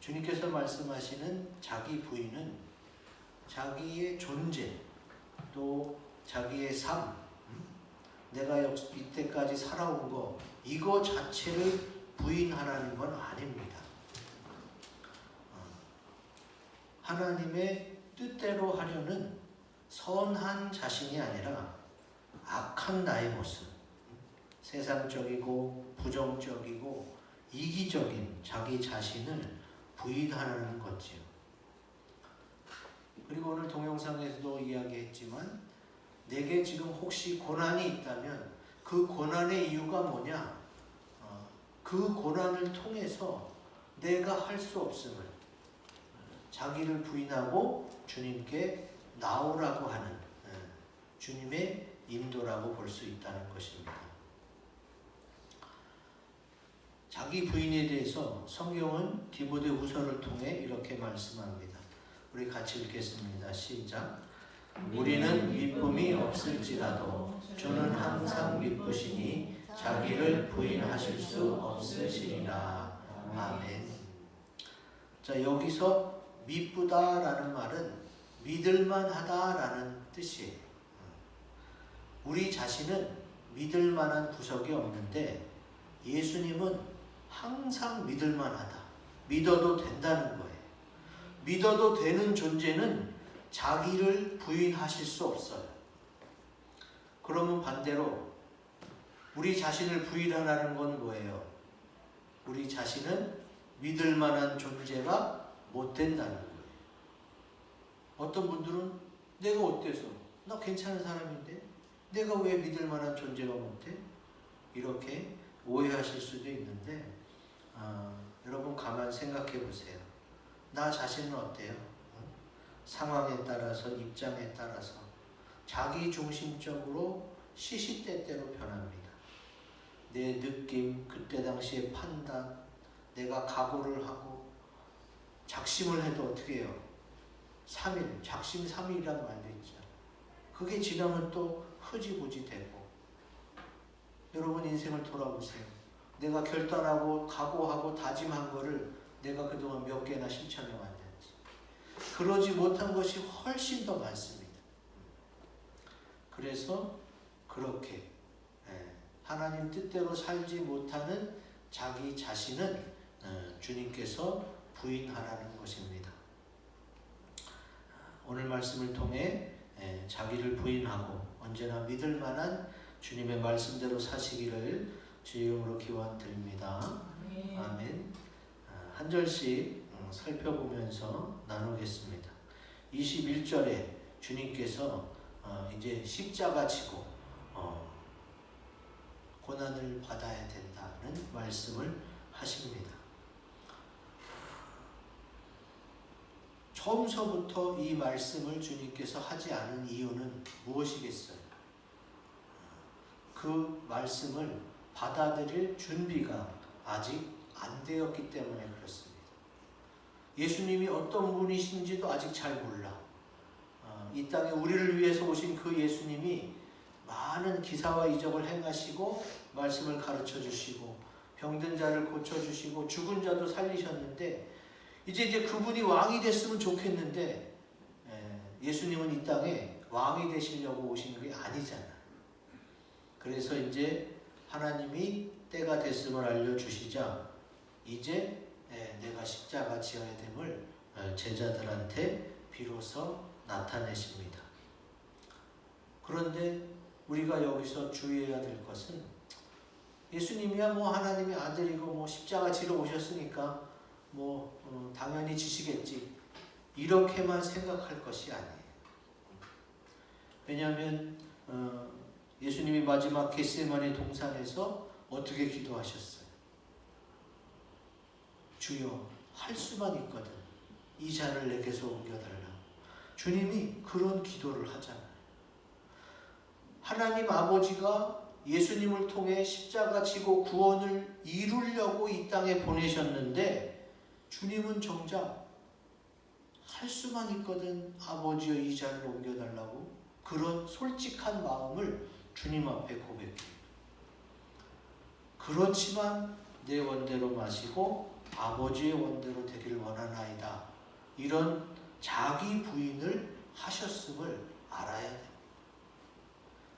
주님께서 말씀하시는 자기 부인은 자기의 존재, 또 자기의 삶, 내가 이때까지 살아온 거, 이거 자체를 부인하라는 건 아닙니다. 하나님의 뜻대로 하려는 선한 자신이 아니라 악한 나의 모습, 세상적이고 부정적이고 이기적인 자기 자신을 부인하라는 거지요. 그리고 오늘 동영상에서도 이야기했지만 내게 지금 혹시 고난이 있다면 그 고난의 이유가 뭐냐? 그 고난을 통해서 내가 할 수 없음을 자기를 부인하고 주님께 나오라고 하는 주님의 인도라고 볼 수 있다는 것입니다. 자기 부인에 대해서 성경은 디모데후서를 통해 이렇게 말씀합니다. 우리 같이 읽겠습니다. 시작. 우리는 미쁨이 없을지라도 주는 항상 미쁘시니 자기를 부인하실 수 없으시리라. 아멘. 자, 여기서 미쁘다라는 말은 믿을만하다라는 뜻이에요. 우리 자신은 믿을만한 구석이 없는데 예수님은 항상 믿을만하다. 믿어도 된다는 거예요. 믿어도 되는 존재는 자기를 부인하실 수 없어요. 그러면 반대로 우리 자신을 부인하라는 건 뭐예요? 우리 자신은 믿을 만한 존재가 못 된다는 거예요. 어떤 분들은 내가 어때서? 나 괜찮은 사람인데 내가 왜 믿을 만한 존재가 못해? 이렇게 오해하실 수도 있는데 여러분 가만 생각해 보세요. 나 자신은 어때요? 상황에 따라서, 입장에 따라서 자기 중심적으로 시시때때로 변합니다. 내 느낌, 그때 당시의 판단, 내가 각오를 하고 작심을 해도 어떻게 해요? 3일, 작심 3일이란 말도 있죠. 그게 지나면 또 흐지부지 되고. 여러분 인생을 돌아보세요. 내가 결단하고 각오하고 다짐한 거를 내가 그동안 몇 개나 실천해 왔는지. 그러지 못한 것이 훨씬 더 많습니다. 그래서 그렇게 하나님 뜻대로 살지 못하는 자기 자신은 주님께서 부인하라는 것입니다. 오늘 말씀을 통해 자기를 부인하고 언제나 믿을 만한 주님의 말씀대로 사시기를 주의 이름으로 기원드립니다. 아멘. 한 절씩 살펴보면서 나누겠습니다. 21절에 주님께서 이제 십자가 지고 고난을 받아야 된다는 말씀을 하십니다. 처음서부터 이 말씀을 주님께서 하지 않은 이유는 무엇이겠어요? 그 말씀을 받아들일 준비가 아직 안 되었기 때문에 그렇습니다. 예수님이 어떤 분이신지도 아직 잘 몰라. 이 땅에 우리를 위해서 오신 그 예수님이 많은 기사와 이적을 행하시고 말씀을 가르쳐 주시고 병든 자를 고쳐 주시고 죽은 자도 살리셨는데 이제 그분이 왕이 됐으면 좋겠는데 예수님은 이 땅에 왕이 되시려고 오신 게 아니잖아요. 그래서 이제 하나님이 때가 됐음을 알려주시자 이제 내가 십자가 지어야 됨을 제자들한테 비로소 나타내십니다. 그런데 우리가 여기서 주의해야 될 것은 예수님이야 뭐 하나님의 아들이고 뭐 십자가 지러 오셨으니까 당연히 지시겠지 이렇게만 생각할 것이 아니에요. 왜냐하면 예수님이 마지막 겟세마네 동산에서 어떻게 기도하셨어요? 주여 할 수만 있거든 이 잔을 내게서 옮겨달라. 주님이 그런 기도를 하잖아요. 하나님 아버지가 예수님을 통해 십자가 지고 구원을 이루려고 이 땅에 보내셨는데 주님은 정작 할 수만 있거든 아버지여 이 잔을 옮겨달라고 그런 솔직한 마음을 주님 앞에 고백해요. 그렇지만 내 원대로 마시고 아버지의 원대로 되기를 원하나이다. 이런 자기 부인을 하셨음을 알아야 됩니다.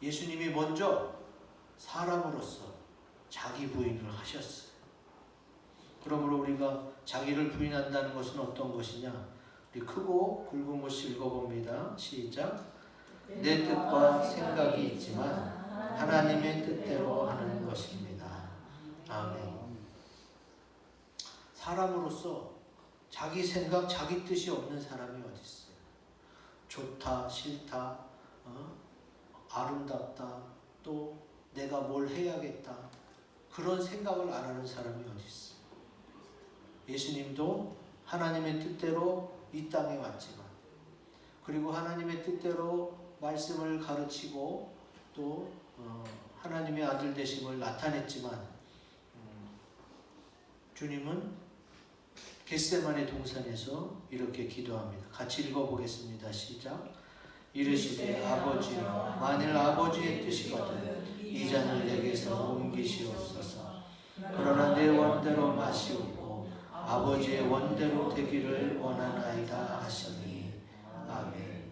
예수님이 먼저 사람으로서 자기 부인을 하셨어요. 그러므로 우리가 자기를 부인한다는 것은 어떤 것이냐? 우리 크고 굵은 것을 읽어봅니다. 시작. 내 뜻과 생각이 있지만 하나님의 뜻대로 하는 것입니다. 아멘. 사람으로서 자기 생각, 자기 뜻이 없는 사람이 어디 있어요? 좋다, 싫다, 아름답다, 또 내가 뭘 해야겠다, 그런 생각을 안 하는 사람이 어디 있어요? 예수님도 하나님의 뜻대로 이 땅에 왔지만, 그리고 하나님의 뜻대로 말씀을 가르치고 또 하나님의 아들 되심을 나타냈지만, 주님은 겟세마네 동산에서 이렇게 기도합니다. 같이 읽어보겠습니다. 시작. 이르시되 아버지여, 만일 아버지의 뜻이거든 이 잔을 내게서 옮기시옵소서. 그러나 내 원대로 마시옵고 아버지의 원대로 되기를 원하나이다 하시니. 아멘.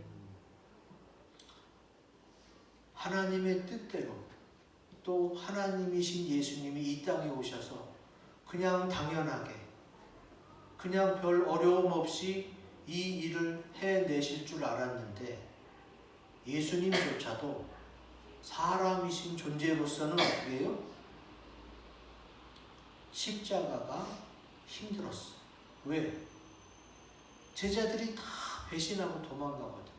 하나님의 뜻대로, 또 하나님이신 예수님이 이 땅에 오셔서 그냥 당연하게, 그냥 별 어려움 없이 이 일을 해내실 줄 알았는데, 예수님조차도 사람이신 존재로서는 어떻게 해요? 십자가가 힘들었어요. 왜? 제자들이 다 배신하고 도망가거든.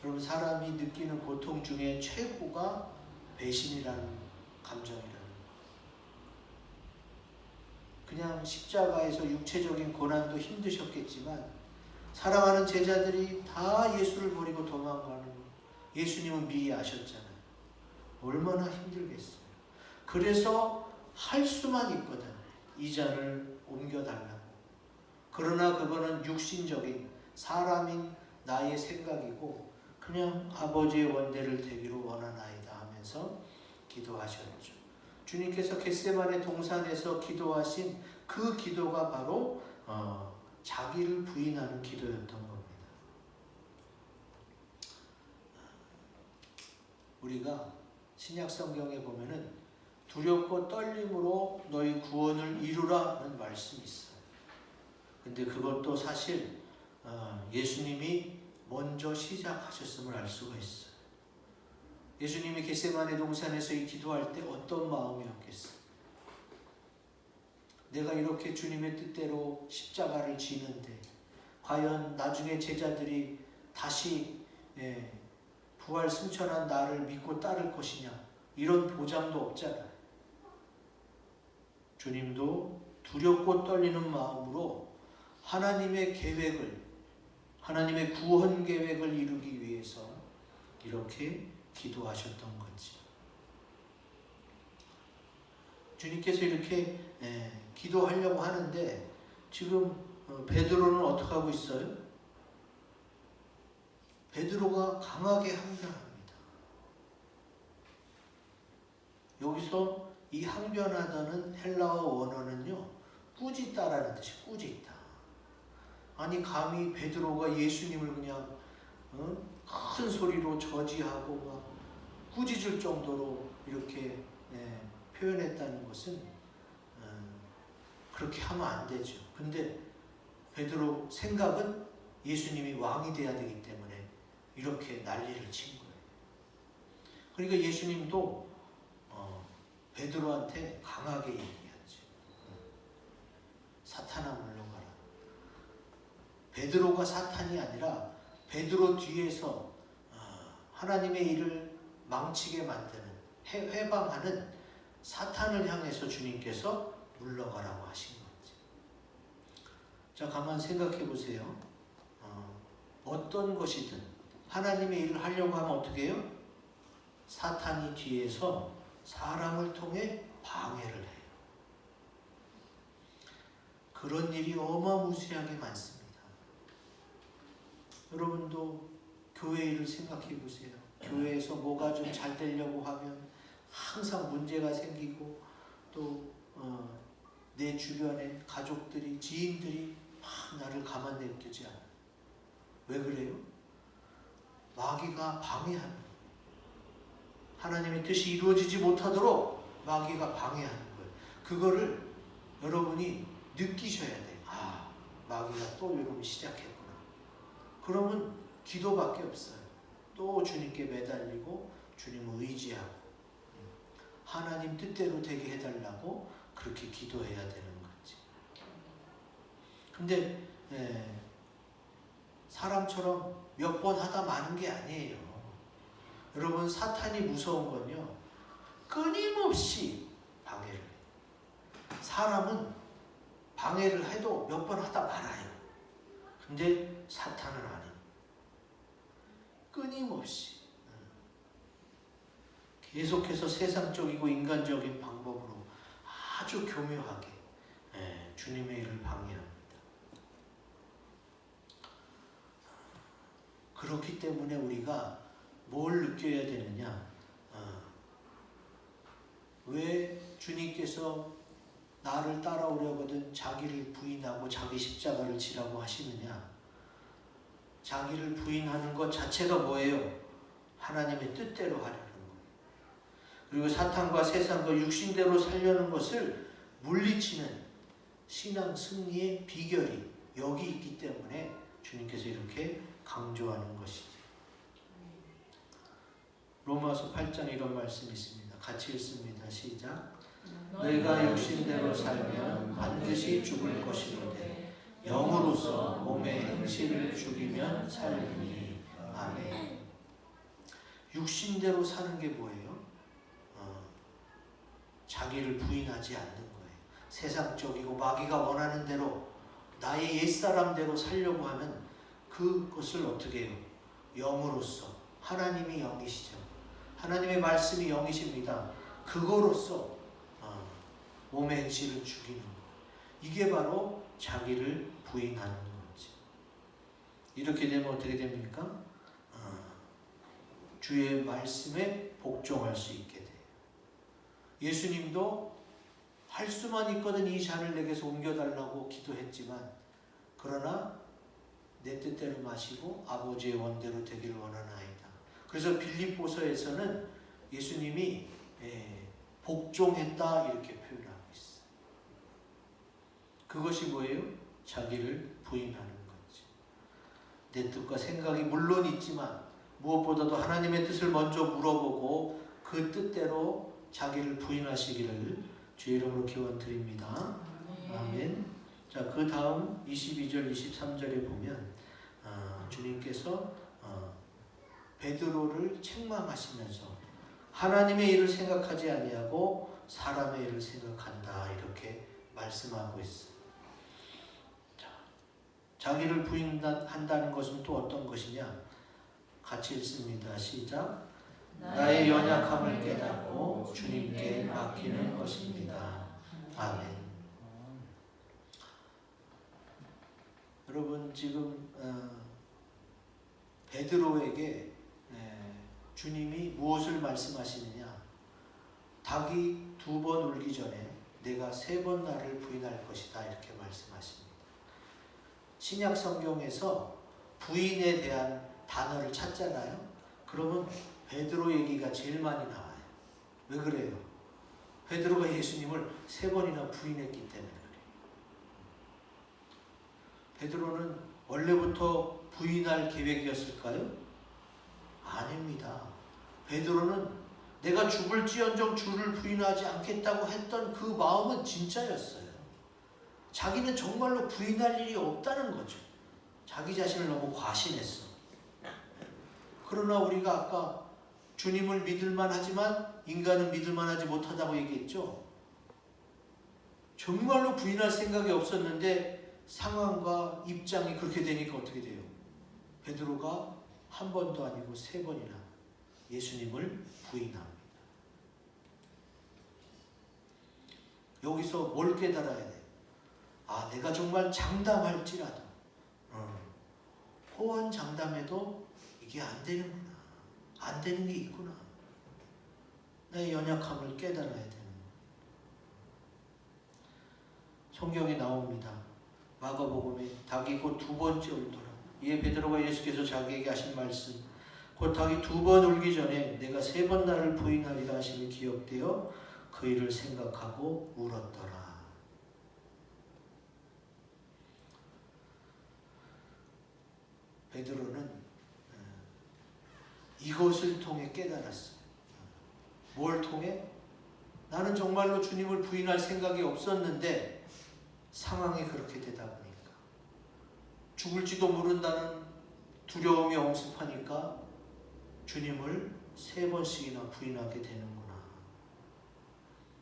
여러분, 사람이 느끼는 고통 중에 최고가 배신이라는 감정이라는 거예요. 그냥 십자가에서 육체적인 고난도 힘드셨겠지만 사랑하는 제자들이 다 예수를 버리고 도망가는 거, 예수님은 미리 아셨잖아요. 얼마나 힘들겠어요. 그래서 할 수만 있거든. 이 잔을 옮겨달라고. 그러나 그거는 육신적인 사람인 나의 생각이고, 그냥 아버지의 원대를 되기로 원하나이다 하면서 기도하셨죠. 주님께서 겟세마네 동산에서 기도하신 그 기도가 바로 자기를 부인하는 기도였던 겁니다. 우리가 신약 성경에 보면은 두렵고 떨림으로 너희 구원을 이루라는 말씀이 있어요. 근데 그것도 사실 예수님이 먼저 시작하셨음을 알 수가 있어요. 예수님이 겟세마네 동산에서 이 기도할 때 어떤 마음이었겠어요? 내가 이렇게 주님의 뜻대로 십자가를 지는데 과연 나중에 제자들이 다시 부활 승천한 나를 믿고 따를 것이냐, 이런 보장도 없잖아요. 주님도 두렵고 떨리는 마음으로 하나님의 계획을, 하나님의 구원 계획을 이루기 위해서 이렇게 기도하셨던 거지. 주님께서 이렇게 기도하려고 하는데 지금 베드로는 어떻게 하고 있어요? 베드로가 강하게 항변합니다. 여기서 이 항변하다는 헬라어 원어는요, 꾸짖다라는 뜻이, 꾸짖다. 아니, 감히 베드로가 예수님을 그냥 큰 소리로 저지하고 막 꾸짖을 정도로 이렇게 표현했다는 것은 그렇게 하면 안 되죠. 근데 베드로 생각은 예수님이 왕이 돼야 되기 때문에 이렇게 난리를 친 거예요. 그러니까 예수님도 베드로한테 강하게 얘기하죠. 사탄아 물러가라. 베드로가 사탄이 아니라 베드로 뒤에서 하나님의 일을 망치게 만드는, 회방하는 사탄을 향해서 주님께서 물러가라고 하신 거지. 자, 가만 생각해 보세요. 어떤 것이든 하나님의 일을 하려고 하면 어떻게 해요? 사탄이 뒤에서 사람을 통해 방해를 해요. 그런 일이 어마무시하게 많습니다. 여러분도 교회 일을 생각해 보세요. 교회에서 뭐가 좀 잘 되려고 하면 항상 문제가 생기고, 또 내 주변에 가족들이, 지인들이 막 나를 가만 냅두지 않아. 왜 그래요? 마귀가 방해하는 거예요. 하나님의 뜻이 이루어지지 못하도록 마귀가 방해하는 거예요. 그거를 여러분이 느끼셔야 돼요. 아, 마귀가 또 이러면 시작했구나. 그러면 기도밖에 없어요. 또 주님께 매달리고 주님을 의지하고 하나님 뜻대로 되게 해달라고 그렇게 기도해야 되는 거지. 근데 사람처럼 몇 번 하다 마는 게 아니에요. 여러분, 사탄이 무서운 건요, 끊임없이 방해를 해요. 사람은 방해를 해도 몇 번 하다 말아요. 근데 사탄은 아니에요. 끊임없이 계속해서 세상적이고 인간적인 방법으로 아주 교묘하게 주님의 일을 방해합니다. 그렇기 때문에 우리가 뭘 느껴야 되느냐? 왜 주님께서 나를 따라오려거든 자기를 부인하고 자기 십자가를 지라고 하시느냐? 자기를 부인하는 것 자체가 뭐예요? 하나님의 뜻대로 하려는 거예요. 그리고 사탄과 세상과 육신대로 살려는 것을 물리치는 신앙 승리의 비결이 여기 있기 때문에 주님께서 이렇게 강조하는 것이죠. 로마서 8장 이런 말씀이 있습니다. 같이 읽습니다. 시작. 너희가 육신대로 살면 반드시 죽을 것이로되 영으로서 몸의 행실을 죽이면 살리니. 아멘. 육신대로 사는 게 뭐예요? 자기를 부인하지 않는 거예요. 세상적이고 마귀가 원하는 대로 나의 옛사람대로 살려고 하면 그것을 어떻게 해요? 영으로서. 하나님이 영이시죠. 하나님의 말씀이 영이십니다. 그거로서 몸의 행실을 죽이는 거예요. 이게 바로 자기를 부인하는 거지. 이렇게 되면 어떻게 됩니까? 주의 말씀에 복종할 수 있게 돼요. 예수님도 할 수만 있거든 이 잔을 내게서 옮겨달라고 기도했지만, 그러나 내 뜻대로 마시고 아버지의 원대로 되기를 원하나이다. 그래서 빌립보서에서는 예수님이 복종했다 이렇게 표현하고 있어요. 그것이 뭐예요? 자기를 부인하는 거지. 내 뜻과 생각이 물론 있지만 무엇보다도 하나님의 뜻을 먼저 물어보고 그 뜻대로 자기를 부인하시기를 주의 이름으로 기원드립니다. 아멘. 자, 그 다음 22절, 23절에 보면 주님께서 베드로를 책망하시면서 하나님의 일을 생각하지 아니하고 사람의 일을 생각한다 이렇게 말씀하고 있어요. 자, 자기를 부인한다는 것은 또 어떤 것이냐? 같이 읽습니다. 시작. 나의 연약함을 깨닫고 주님께 맡기는 것입니다. 아멘. 여러분, 지금 베드로에게 주님이 무엇을 말씀하시느냐? 닭이 2번 울기 전에 내가 3번 나를 부인할 것이다 이렇게 말씀하십니다. 신약 성경에서 부인에 대한 단어를 찾잖아요. 그러면 베드로 얘기가 제일 많이 나와요. 왜 그래요? 베드로가 예수님을 3번이나 부인했기 때문에 그래요. 베드로는 원래부터 부인할 계획이었을까요? 아닙니다. 베드로는 내가 죽을지언정 주를 부인하지 않겠다고 했던 그 마음은 진짜였어요. 자기는 정말로 부인할 일이 없다는 거죠. 자기 자신을 너무 과신했어. 그러나 우리가 아까 주님을 믿을만 하지만 인간은 믿을만 하지 못하다고 얘기했죠. 정말로 부인할 생각이 없었는데 상황과 입장이 그렇게 되니까 어떻게 돼요? 베드로가 1번도 아니고 3번이나 예수님을 부인합니다. 여기서 뭘 깨달아야 돼? 아, 내가 정말 장담할지라도 호언장담해도 이게 안 되는구나. 안 되는 게 있구나. 나의 연약함을 깨달아야 되는 거예요. 성경에 나옵니다. 마가복음에 닭이 곧 두 번째 울더라. 이에 베드로가 예수께서 자기에게 하신 말씀, 곧 닭이 두 번 울기 전에 내가 세 번 나를 부인하리라 하심이 기억되어 그 일을 생각하고 울었더라. 베드로는 이것을 통해 깨달았어요. 뭘 통해? 나는 정말로 주님을 부인할 생각이 없었는데 상황이 그렇게 되다 보니까, 죽을지도 모른다는 두려움이 엄습하니까 주님을 세 번씩이나 부인하게 되는구나.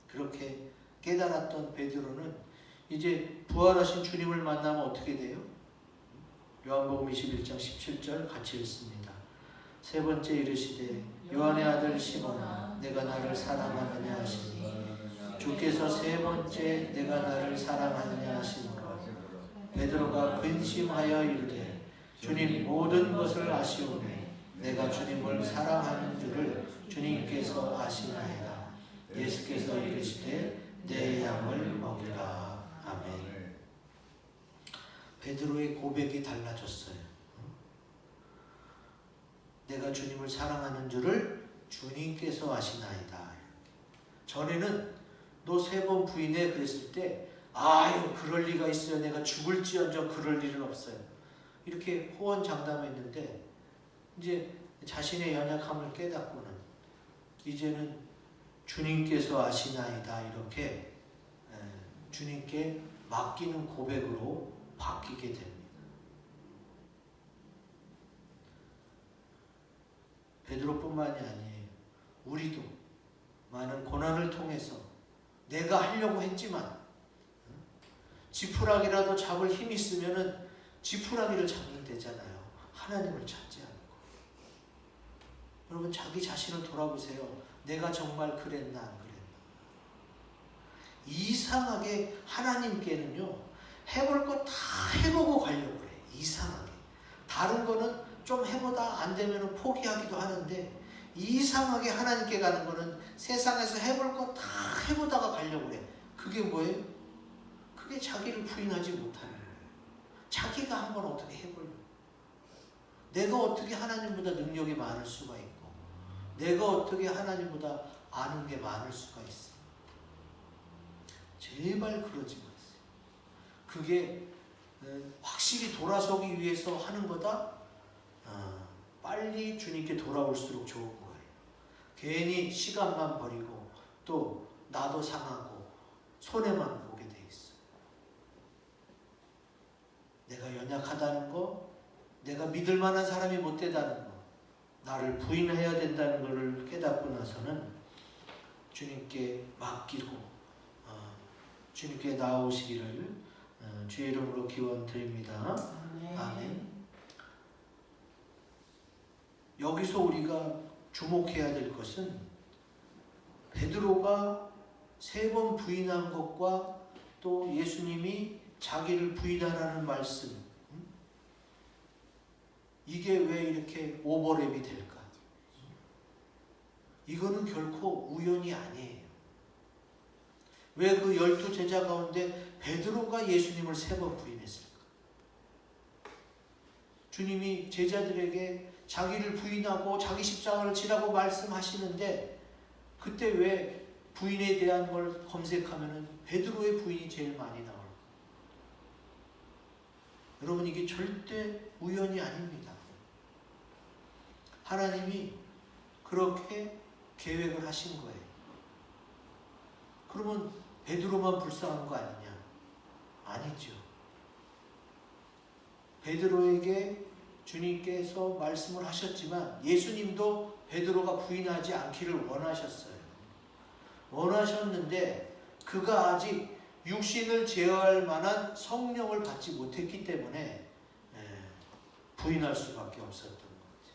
그렇게 깨달았던 베드로는 이제 부활하신 주님을 만나면 어떻게 돼요? 요한복음 21장 17절 같이 읽습니다. 세 번째 이르시되 요한의 아들 시몬아 내가 나를 사랑하느냐 하시니 주께서 세 번째 내가 나를 사랑하느냐 하시므로 베드로가 근심하여 이르되 주님 모든 것을 아시오니 내가 주님을 사랑하는 줄을 주님께서 아시나이다. 예수께서 이르시되 내 양을 먹이라. 아멘. 베드로의 고백이 달라졌어요. 내가 주님을 사랑하는 줄을 주님께서 아시나이다. 전에는 너 세 번 부인해 그랬을 때 아유 그럴 리가 있어요. 내가 죽을지언정 그럴 일은 없어요. 이렇게 호언장담했는데 이제 자신의 연약함을 깨닫고는 이제는 주님께서 아시나이다 이렇게 주님께 맡기는 고백으로 바뀌게 됩니다. 베드로뿐만이 아니에요. 우리도 많은 고난을 통해서 내가 하려고 했지만 지푸라기라도 잡을 힘이 있으면은 지푸라기를 잡으면 되잖아요. 하나님을 찾지 않고. 여러분 자기 자신을 돌아보세요. 내가 정말 그랬나 안 그랬나. 이상하게 하나님께는요 해볼 거 다 해보고 가려고 그래. 이상하게. 다른 거는 좀 해보다 안 되면 포기하기도 하는데 이상하게 하나님께 가는 거는 세상에서 해볼 거 다 해보다가 가려고 그래. 그게 뭐예요? 그게 자기를 부인하지 못하는 거예요. 자기가 한번 어떻게 해보려고. 내가 어떻게 하나님보다 능력이 많을 수가 있고 내가 어떻게 하나님보다 아는 게 많을 수가 있어. 제발 그러지 마세요. 그게 확실히 돌아서기 위해서 하는 거다. 빨리 주님께 돌아올수록 좋은 거예요. 괜히 시간만 버리고 또 나도 상하고 손해만 보게 돼 있어. 내가 연약하다는 거, 내가 믿을 만한 사람이 못 되다는 거, 나를 부인해야 된다는 것을 깨닫고 나서는 주님께 맡기고 주님께 나오시기를 주의 이름으로 기원드립니다. 아멘. 여기서 우리가 주목해야 될 것은 베드로가 세 번 부인한 것과 또 예수님이 자기를 부인하라는 말씀, 이게 왜 이렇게 오버랩이 될까? 이거는 결코 우연이 아니에요. 왜 그 12제자 가운데 베드로가 예수님을 세 번 부인했을까? 주님이 제자들에게 자기를 부인하고 자기 십자가를 지라고 말씀하시는데 그때 왜 부인에 대한 걸 검색하면 베드로의 부인이 제일 많이 나올까? 여러분 이게 절대 우연이 아닙니다. 하나님이 그렇게 계획을 하신 거예요. 그러면 베드로만 불쌍한 거 아니냐? 아니죠. 베드로에게 주님께서 말씀을 하셨지만 예수님도 베드로가 부인하지 않기를 원하셨어요. 원하셨는데 그가 아직 육신을 제어할 만한 성령을 받지 못했기 때문에 부인할 수밖에 없었던 거죠.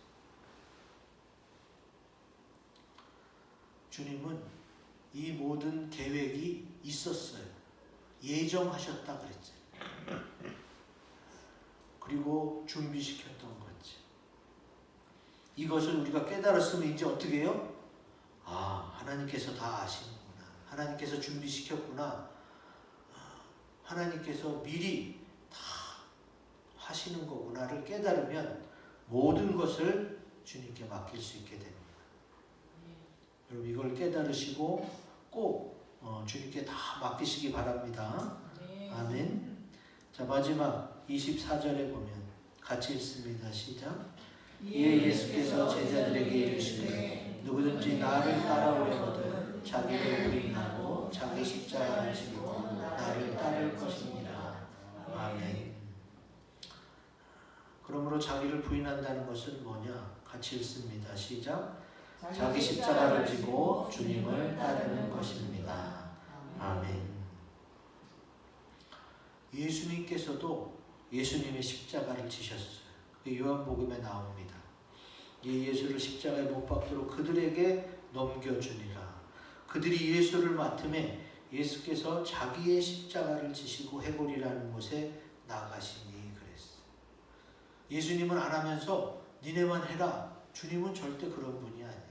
주님은 이 모든 계획이 있었어요. 예정하셨다 그랬죠. 그리고 준비시켰던 거지. 이것을 우리가 깨달았으면 이제 어떻게 해요? 하나님께서 다 아시는구나. 하나님께서 준비시켰구나. 하나님께서 미리 다 하시는 거구나를 깨달으면 모든 것을 주님께 맡길 수 있게 됩니다. 여러분 이걸 깨달으시고 꼭 주님께 다 맡기시기 바랍니다. 아멘. 자, 마지막 24절에 보면 같이 읽습니다. 시작. 이에 예수께서 제자들에게 이르시되 누구든지 나를 따라오려거든 자기를 부인하고 자기 십자가를 지고 나를 따를 것입니다. 아멘. 그러므로 자기를 부인한다는 것은 뭐냐? 같이 읽습니다. 시작. 자기 십자가를 지고 주님을 따르는 것입니다. 아멘. 예수님께서도 예수님의 십자가를 지셨어요. 요한복음에 나옵니다. 예수를 십자가에 못 박도록 그들에게 넘겨주니라. 그들이 예수를 맡음에 예수께서 자기의 십자가를 지시고 해골이라는 곳에 나가시니 그랬어요. 예수님은 안 하면서 니네만 해라. 주님은 절대 그런 분이 아니에요.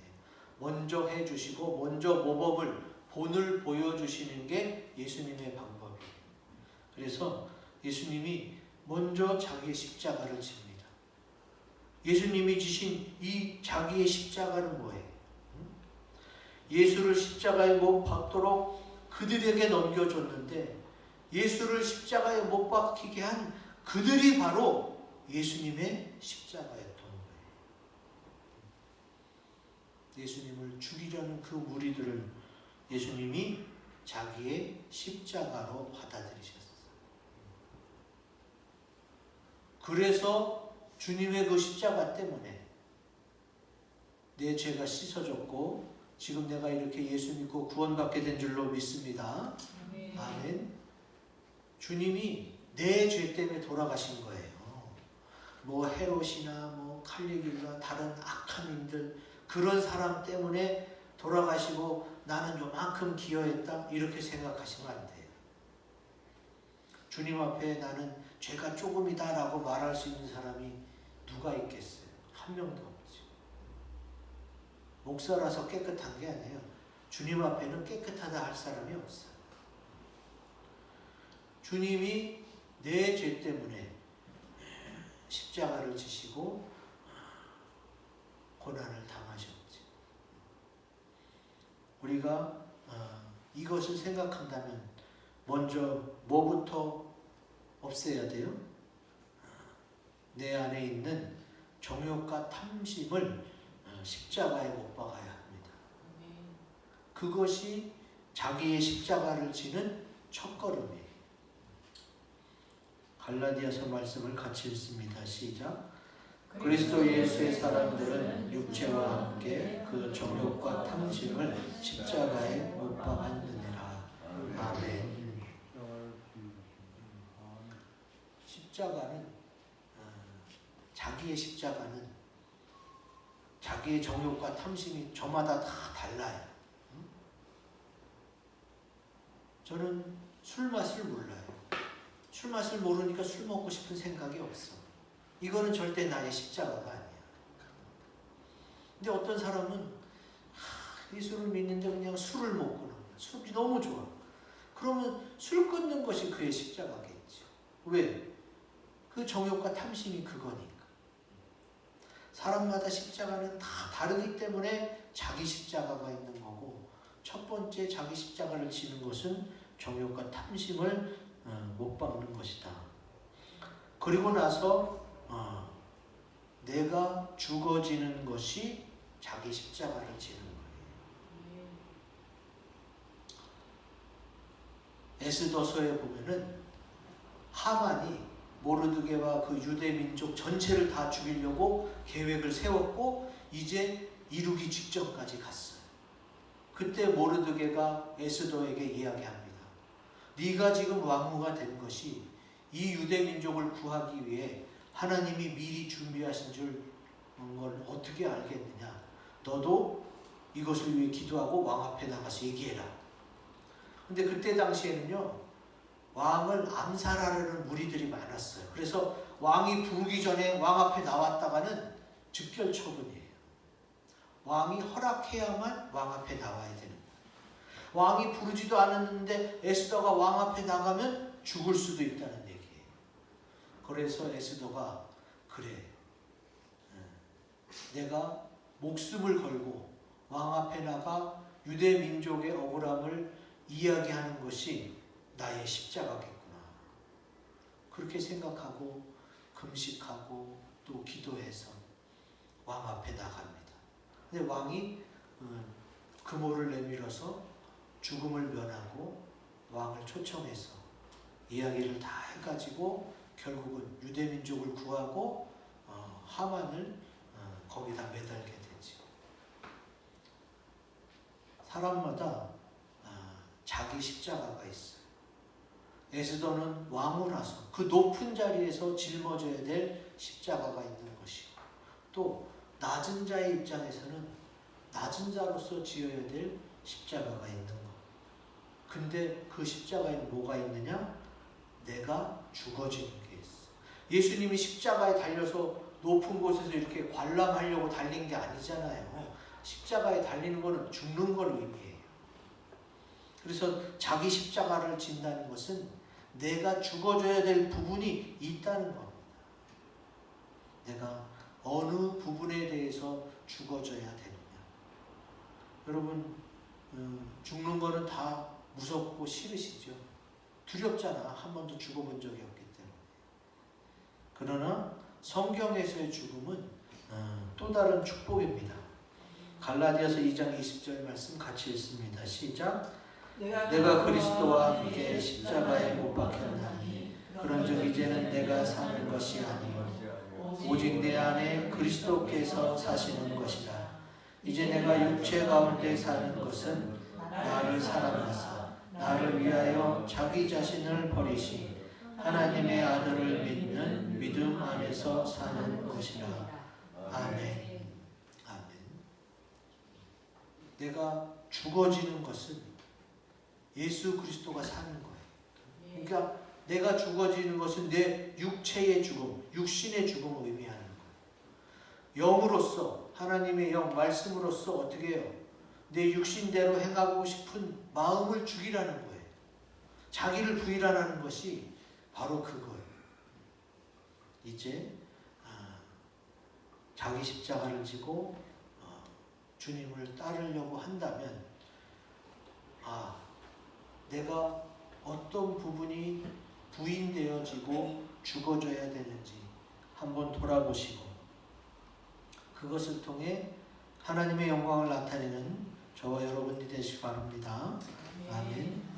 먼저 해주시고 먼저 모범을 본을 보여주시는 게 예수님의 방법이에요. 그래서 예수님이 먼저 자기의 십자가를 집니다. 예수님이 지신 이 자기의 십자가는 뭐예요? 예수를 십자가에 못 박도록 그들에게 넘겨줬는데 예수를 십자가에 못 박히게 한 그들이 바로 예수님의 십자가였던 거예요. 예수님을 죽이려는 그 무리들을 예수님이 자기의 십자가로 받아들이셨어요. 그래서 주님의 그 십자가 때문에 내 죄가 씻어졌고 지금 내가 이렇게 예수 믿고 구원받게 된 줄로 믿습니다. 아멘. 주님이 내 죄 때문에 돌아가신 거예요. 뭐 헤롯이나 뭐 칼리기나 다른 악한 인들 그런 사람 때문에 돌아가시고 나는 요만큼 기여했다 이렇게 생각하시면 안 돼요. 주님 앞에 나는 죄가 조금이다 라고 말할 수 있는 사람이 누가 있겠어요? 한 명도 없죠. 목사라서 깨끗한 게 아니에요. 주님 앞에는 깨끗하다 할 사람이 없어요. 주님이 내 죄 때문에 십자가를 지시고 고난을 당하셨지. 우리가 이것을 생각한다면 먼저 뭐부터 없애야 돼요? 내 안에 있는 정욕과 탐심을 십자가에 못 박아야 합니다. 그것이 자기의 십자가를 지는 첫걸음이에요. 갈라디아서 말씀을 같이 읽습니다. 시작. 그리스도 예수의 사람들은 육체와 함께 그 정욕과 탐심을 십자가에 못 박았느니라. 아멘. 십자가는 자기의 십자가는 자기의 정욕과 탐심이 저마다 다 달라요. 저는 술 맛을 몰라요. 술 맛을 모르니까 술 먹고 싶은 생각이 없어. 이거는 절대 나의 십자가가 아니야. 근데 어떤 사람은 예수를 믿는데 그냥 술을 먹고는 거야. 술이 너무 좋아. 그러면 술 끊는 것이 그의 십자가겠죠. 왜? 그 정욕과 탐심이 그거니까. 사람마다 십자가는 다 다르기 때문에 자기 십자가가 있는 거고 첫 번째 자기 십자가를 지는 것은 정욕과 탐심을 못 박는 것이다. 그리고 나서 내가 죽어지는 것이 자기 십자가를 지는 거예요. 에스더서에 보면은 하만이 모르드게와 그 유대 민족 전체를 다 죽이려고 계획을 세웠고 이제 이루기 직전까지 갔어요. 그때 모르드게가 에스더에게 이야기합니다. 네가 지금 왕후가 된 것이 이 유대 민족을 구하기 위해 하나님이 미리 준비하신 줄 걸 어떻게 알겠느냐. 너도 이것을 위해 기도하고 왕 앞에 나가서 얘기해라. 근데 그때 당시에는요. 왕을 암살하려는 무리들이 많았어요. 그래서 왕이 부르기 전에 왕 앞에 나왔다가는 즉결 처분이에요. 왕이 허락해야만 왕 앞에 나와야 되는 거예요. 왕이 부르지도 않았는데 에스더가 왕 앞에 나가면 죽을 수도 있다는 얘기예요. 그래서 에스더가 그래, 내가 목숨을 걸고 왕 앞에 나가 유대 민족의 억울함을 이야기하는 것이 나의 십자가겠구나. 그렇게 생각하고 금식하고 또 기도해서 왕 앞에 나갑니다. 근데 왕이 금오를 내밀어서 죽음을 면하고 왕을 초청해서 이야기를 다 해가지고 결국은 유대 민족을 구하고 하만을 거기다 매달게 되죠. 사람마다 자기 십자가가 있어요. 에스더는 왕으로서 그 높은 자리에서 짊어져야 될 십자가가 있는 것이고, 또 낮은 자의 입장에서는 낮은 자로서 지어야 될 십자가가 있는 것. 근데 그 십자가에 뭐가 있느냐? 내가 죽어지는 게 있어. 예수님이 십자가에 달려서 높은 곳에서 이렇게 관람하려고 달린 게 아니잖아요. 십자가에 달리는 거는 죽는 걸 의미해요. 그래서 자기 십자가를 진다는 것은 내가 죽어줘야 될 부분이 있다는 겁니다. 내가 어느 부분에 대해서 죽어줘야 되느냐. 여러분, 죽는 거는 다 무섭고 싫으시죠? 두렵잖아. 한 번도 죽어본 적이 없기 때문에. 그러나 성경에서의 죽음은 또 다른 축복입니다. 갈라디아서 2장 20절 말씀 같이 읽습니다. 시작. 내가 그리스도와 함께 십자가에 못 박혔나니 그런즉 이제는 내가 사는 것이 아니요 오직 내 안에 그리스도께서 사시는 것이라. 이제 내가 육체 가운데 사는 것은 나를 사랑하사 나를 위하여 자기 자신을 버리신 하나님의 아들을 믿는 믿음 안에서 사는 것이라. 아멘. 아멘. 내가 죽어지는 것은 예수 그리스도가 사는 거예요. 그러니까 내가 죽어지는 것은 내 육체의 죽음, 육신의 죽음을 의미하는 거예요. 영으로서, 하나님의 영, 말씀으로서 어떻게 해요? 내 육신대로 행하고 싶은 마음을 죽이라는 거예요. 자기를 부인하는 것이 바로 그거예요. 이제 자기 십자가를 지고 주님을 따르려고 한다면 내가 어떤 부분이 부인되어지고 죽어져야 되는지 한번 돌아보시고 그것을 통해 하나님의 영광을 나타내는 저와 여러분이 되시기 바랍니다. 아멘.